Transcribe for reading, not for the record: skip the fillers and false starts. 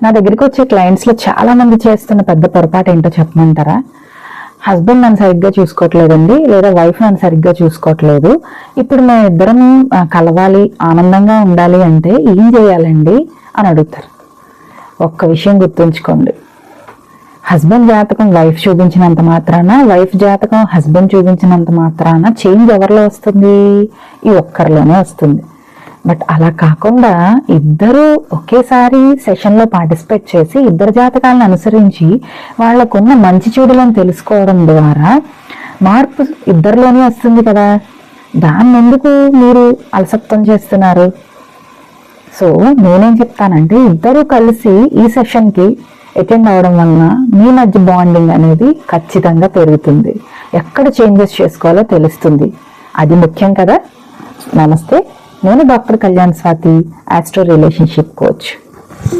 నా దగ్గరికి వచ్చే క్లయింట్స్లో చాలా మంది చేస్తున్న పెద్ద పొరపాటు ఏంటో చెప్పమంటారా? హస్బెండ్ నన్ను సరిగ్గా చూసుకోవట్లేదండి, లేదా వైఫ్ నన్ను సరిగ్గా చూసుకోవట్లేదు, ఇప్పుడు మేము ఇద్దరం కలవాలి, ఆనందంగా ఉండాలి అంటే ఏం చేయాలండి అని అడుగుతారు. ఒక్క విషయం గుర్తుంచుకోండి, హస్బెండ్ జాతకం వైఫ్ చూపించినంత మాత్రాన, వైఫ్ జాతకం హస్బెండ్ చూపించినంత మాత్రాన చేంజ్ ఎవరిలో వస్తుంది? ఈ ఒక్కరిలోనే వస్తుంది. బట్ అలా కాకుండా ఇద్దరు ఒకేసారి సెషన్లో పార్టిసిపేట్ చేసి ఇద్దరు జాతకాలను అనుసరించి వాళ్ళకున్న మంచి చెడులను తెలుసుకోవడం ద్వారా మార్పు ఇద్దరిలోనే వస్తుంది కదా. దాన్ని ఎందుకు మీరు అలసత్వం చేస్తున్నారు? సో నేనేం చెప్తానంటే, ఇద్దరు కలిసి ఈ సెషన్కి అటెండ్ అవడం వలన మీ మధ్య బాండింగ్ అనేది ఖచ్చితంగా పెరుగుతుంది. ఎక్కడ చేంజెస్ చేసుకోవాలో తెలుస్తుంది. అది ముఖ్యం కదా. నమస్తే, నేను doctor Kalyan Swathi, astro relationship coach.